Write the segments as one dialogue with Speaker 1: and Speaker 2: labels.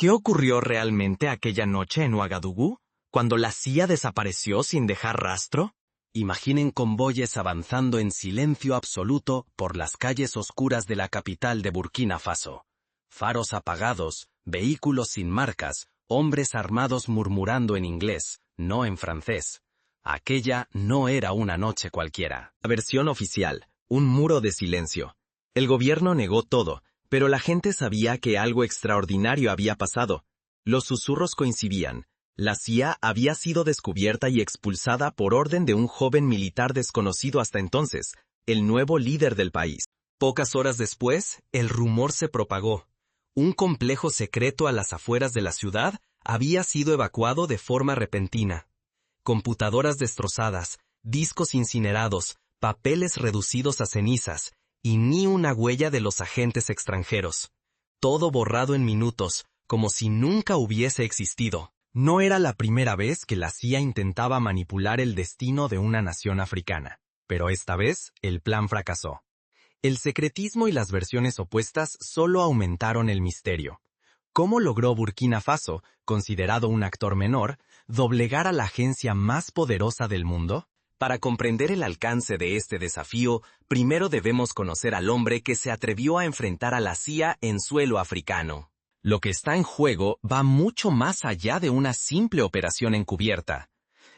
Speaker 1: ¿Qué ocurrió realmente aquella noche en Ouagadougou, cuando la CIA desapareció sin dejar rastro?
Speaker 2: Imaginen convoyes avanzando en silencio absoluto por las calles oscuras de la capital de Burkina Faso. Faros apagados, vehículos sin marcas, hombres armados murmurando en inglés, no en francés. Aquella no era una noche cualquiera.
Speaker 1: La versión oficial, un muro de silencio. El gobierno negó todo, pero la gente sabía que algo extraordinario había pasado. Los susurros coincidían. La CIA había sido descubierta y expulsada por orden de un joven militar desconocido hasta entonces, el nuevo líder del país. Pocas horas después, el rumor se propagó. Un complejo secreto a las afueras de la ciudad había sido evacuado de forma repentina. Computadoras destrozadas, discos incinerados, papeles reducidos a cenizas, y ni una huella de los agentes extranjeros. Todo borrado en minutos, como si nunca hubiese existido. No era la primera vez que la CIA intentaba manipular el destino de una nación africana, pero esta vez el plan fracasó. El secretismo y las versiones opuestas solo aumentaron el misterio. ¿Cómo logró Burkina Faso, considerado un actor menor, doblegar a la agencia más poderosa del mundo? Para comprender el alcance de este desafío, primero debemos conocer al hombre que se atrevió a enfrentar a la CIA en suelo africano. Lo que está en juego va mucho más allá de una simple operación encubierta.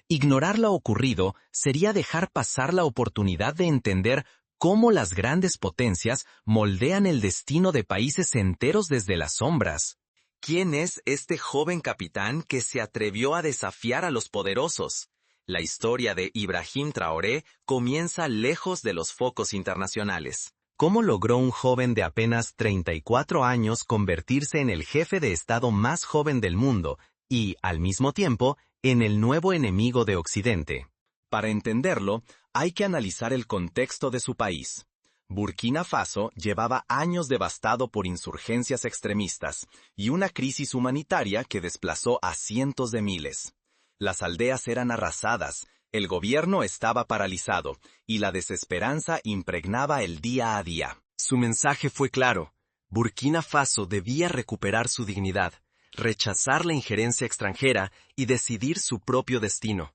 Speaker 1: Ignorar lo ocurrido sería dejar pasar la oportunidad de entender cómo las grandes potencias moldean el destino de países enteros desde las sombras. ¿Quién es este joven capitán que se atrevió a desafiar a los poderosos? La historia de Ibrahim Traoré comienza lejos de los focos internacionales. ¿Cómo logró un joven de apenas 34 años convertirse en el jefe de Estado más joven del mundo y, al mismo tiempo, en el nuevo enemigo de Occidente? Para entenderlo, hay que analizar el contexto de su país. Burkina Faso llevaba años devastado por insurgencias extremistas y una crisis humanitaria que desplazó a cientos de miles. Las aldeas eran arrasadas, el gobierno estaba paralizado y la desesperanza impregnaba el día a día. Su mensaje fue claro. Burkina Faso debía recuperar su dignidad, rechazar la injerencia extranjera y decidir su propio destino.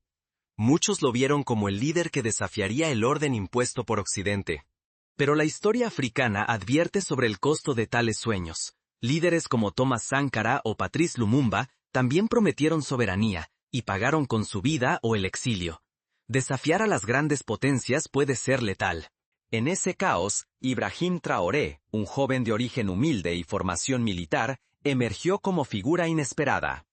Speaker 1: Muchos lo vieron como el líder que desafiaría el orden impuesto por Occidente. Pero la historia africana advierte sobre el costo de tales sueños. Líderes como Thomas Sankara o Patrice Lumumba también prometieron soberanía y pagaron con su vida o el exilio. Desafiar a las grandes potencias puede ser letal. En ese caos, Ibrahim Traoré, un joven de origen humilde y formación militar, emergió como figura inesperada.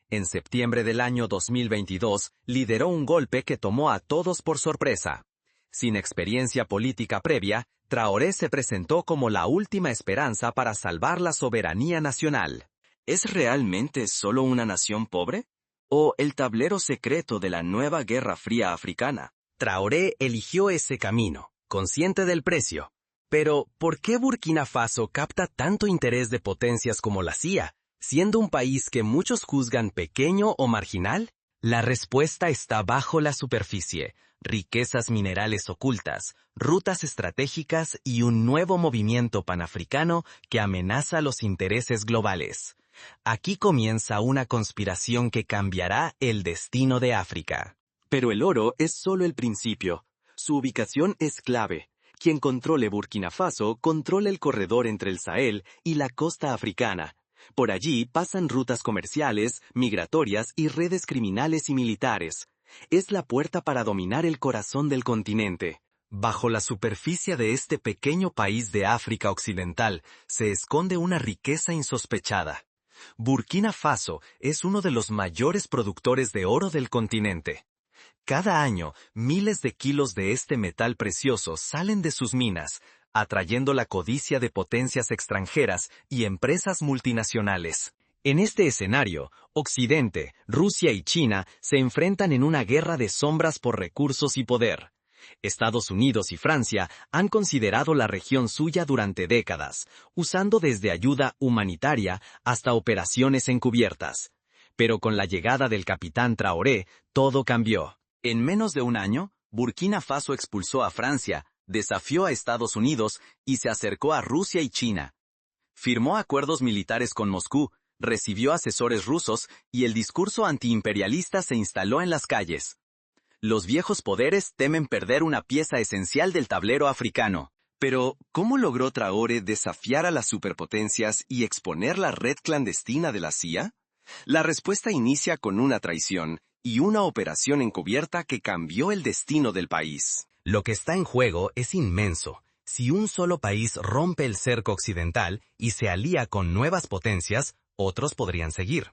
Speaker 1: En septiembre del año 2022, lideró un golpe que tomó a todos por sorpresa. Sin experiencia política previa, Traoré se presentó como la última esperanza para salvar la soberanía nacional. ¿Es realmente solo una nación pobre? ¿O el tablero secreto de la nueva Guerra Fría africana? Traoré eligió ese camino, consciente del precio. Pero, ¿por qué Burkina Faso capta tanto interés de potencias como la CIA, siendo un país que muchos juzgan pequeño o marginal? La respuesta está bajo la superficie: riquezas minerales ocultas, rutas estratégicas y un nuevo movimiento panafricano que amenaza los intereses globales. Aquí comienza una conspiración que cambiará el destino de África. Pero el oro es solo el principio. Su ubicación es clave. Quien controle Burkina Faso controla el corredor entre el Sahel y la costa africana. Por allí pasan rutas comerciales, migratorias y redes criminales y militares. Es la puerta para dominar el corazón del continente. Bajo la superficie de este pequeño país de África Occidental se esconde una riqueza insospechada. Burkina Faso es uno de los mayores productores de oro del continente. Cada año, miles de kilos de este metal precioso salen de sus minas, atrayendo la codicia de potencias extranjeras y empresas multinacionales. En este escenario, Occidente, Rusia y China se enfrentan en una guerra de sombras por recursos y poder. Estados Unidos y Francia han considerado la región suya durante décadas, usando desde ayuda humanitaria hasta operaciones encubiertas. Pero con la llegada del capitán Traoré, todo cambió. En menos de un año, Burkina Faso expulsó a Francia, desafió a Estados Unidos y se acercó a Rusia y China. Firmó acuerdos militares con Moscú,
Speaker 2: recibió asesores rusos y el discurso antiimperialista se instaló en las calles. Los viejos poderes temen perder una pieza esencial del tablero africano. Pero, ¿cómo logró Traoré desafiar a las superpotencias y exponer la red clandestina de la CIA? La respuesta inicia con una traición y una operación encubierta que cambió el destino del país.
Speaker 1: Lo que está en juego es inmenso. Si un solo país rompe el cerco occidental y se alía con nuevas potencias, otros podrían seguir.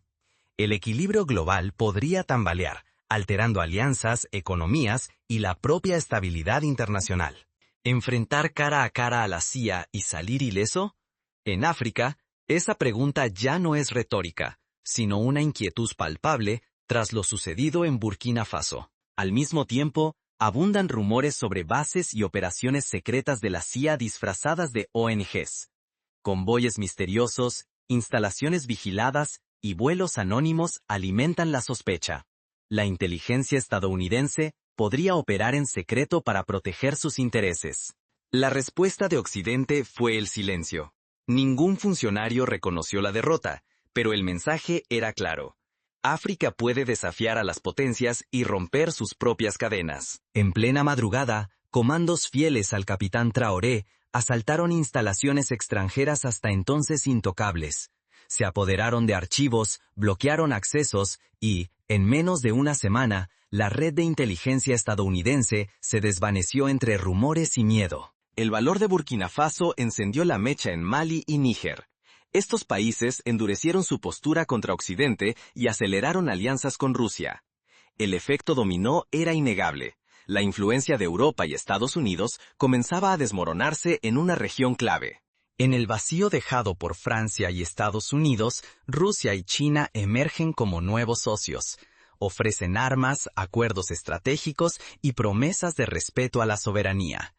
Speaker 1: El equilibrio global podría tambalear, alterando alianzas, economías y la propia estabilidad internacional. ¿Enfrentar cara a cara a la CIA y salir ileso? En África, esa pregunta ya no es retórica, sino una inquietud palpable tras lo sucedido en Burkina Faso. Al mismo tiempo, abundan rumores sobre bases y operaciones secretas de la CIA disfrazadas de ONGs. Convoyes misteriosos, instalaciones vigiladas y vuelos anónimos alimentan la sospecha. La inteligencia estadounidense podría operar en secreto para proteger sus intereses. La respuesta de Occidente fue el silencio. Ningún funcionario reconoció la derrota, pero el mensaje era claro. África puede desafiar a las potencias y romper sus propias cadenas. En plena madrugada, comandos fieles al capitán Traoré asaltaron instalaciones extranjeras hasta entonces intocables. Se apoderaron de archivos, bloquearon accesos y, en menos de una semana, la red de inteligencia estadounidense se desvaneció entre rumores y miedo. El valor de Burkina Faso encendió la mecha en Mali y Níger. Estos países endurecieron su postura contra Occidente y aceleraron alianzas con Rusia. El efecto dominó era innegable. La influencia de Europa y Estados Unidos comenzaba a desmoronarse en una región clave. En el vacío dejado por Francia y Estados Unidos, Rusia y China emergen como nuevos socios. Ofrecen armas, acuerdos estratégicos y promesas de respeto a la soberanía.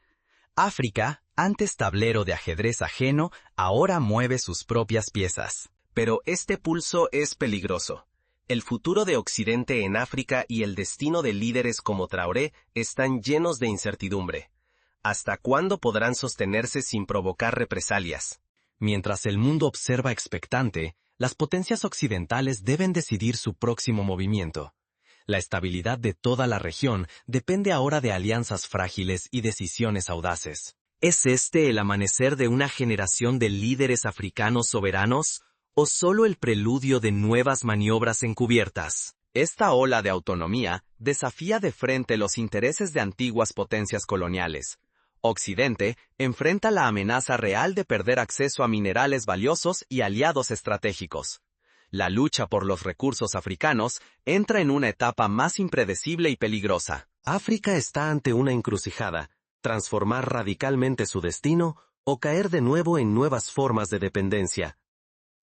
Speaker 1: África, antes tablero de ajedrez ajeno, ahora mueve sus propias piezas. Pero este pulso es peligroso. El futuro de Occidente en África y el destino de líderes como Traoré están llenos de incertidumbre. ¿Hasta cuándo podrán sostenerse sin provocar represalias? Mientras el mundo observa expectante, las potencias occidentales deben decidir su próximo movimiento. La estabilidad de toda la región depende ahora de alianzas frágiles y decisiones audaces. ¿Es este el amanecer de una generación de líderes africanos soberanos, o solo el preludio de nuevas maniobras encubiertas? Esta ola de autonomía desafía de frente los intereses de antiguas potencias coloniales. Occidente enfrenta la amenaza real de perder acceso a minerales valiosos y aliados estratégicos. La lucha por los recursos africanos entra en una etapa más impredecible y peligrosa. África está ante una encrucijada: transformar radicalmente su destino o caer de nuevo en nuevas formas de dependencia.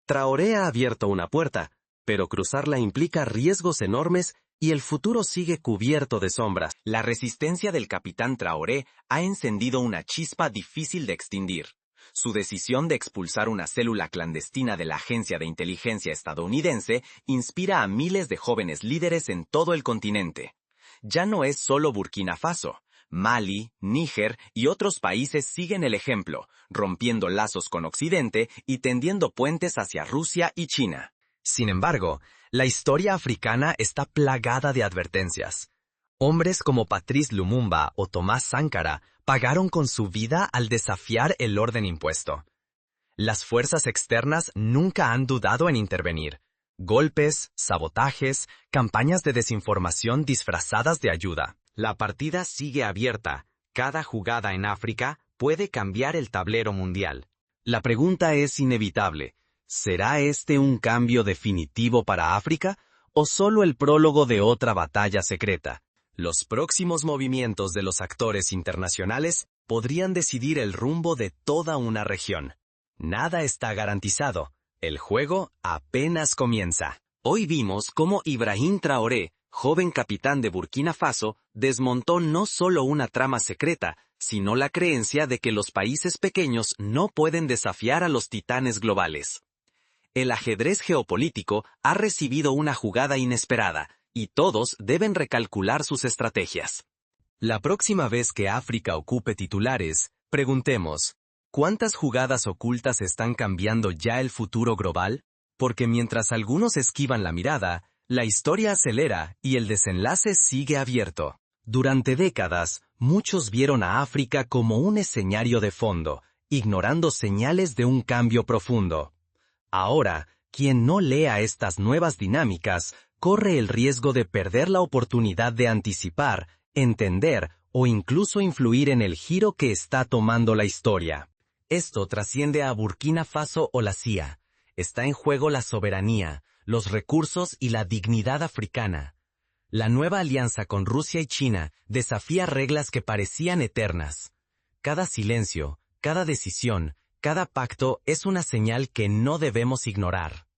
Speaker 1: Traoré ha abierto una puerta, pero cruzarla implica riesgos enormes y el futuro sigue cubierto de sombras. La resistencia del capitán Traoré ha encendido una chispa difícil de extinguir. Su decisión de expulsar una célula clandestina de la agencia de inteligencia estadounidense inspira a miles de jóvenes líderes en todo el continente. Ya no es solo Burkina Faso. Mali, Níger y otros países siguen el ejemplo, rompiendo lazos con Occidente y tendiendo puentes hacia Rusia y China. Sin embargo, la historia africana está plagada de advertencias. Hombres como Patrice Lumumba o Tomás Sankara pagaron con su vida al desafiar el orden impuesto. Las fuerzas externas nunca han dudado en intervenir. Golpes, sabotajes, campañas de desinformación disfrazadas de ayuda. La partida sigue abierta. Cada jugada en África puede cambiar el tablero mundial. La pregunta es inevitable. ¿Será este un cambio definitivo para África o solo el prólogo de otra batalla secreta? Los próximos movimientos de los actores internacionales podrían decidir el rumbo de toda una región. Nada está garantizado. El juego apenas comienza. Hoy vimos cómo Ibrahim Traoré, joven capitán de Burkina Faso, desmontó no solo una trama secreta, sino la creencia de que los países pequeños no pueden desafiar a los titanes globales. El ajedrez geopolítico ha recibido una jugada inesperada, y todos deben recalcular sus estrategias. La próxima vez que África ocupe titulares, preguntemos: ¿cuántas jugadas ocultas están cambiando ya el futuro global?
Speaker 2: porque mientras algunos esquivan la mirada, la historia acelera y el desenlace sigue abierto. Durante décadas, muchos vieron a África como un escenario de fondo, ignorando señales de un cambio profundo. Ahora, quien no lea estas nuevas dinámicas, corre el riesgo de perder la oportunidad de anticipar, entender o incluso influir en el giro que está tomando la historia. Esto trasciende a Burkina Faso o la CIA. Está en juego la soberanía, los recursos y la dignidad africana. La nueva alianza con Rusia y China desafía reglas que parecían eternas. Cada silencio, cada decisión, cada pacto es una señal que no debemos ignorar.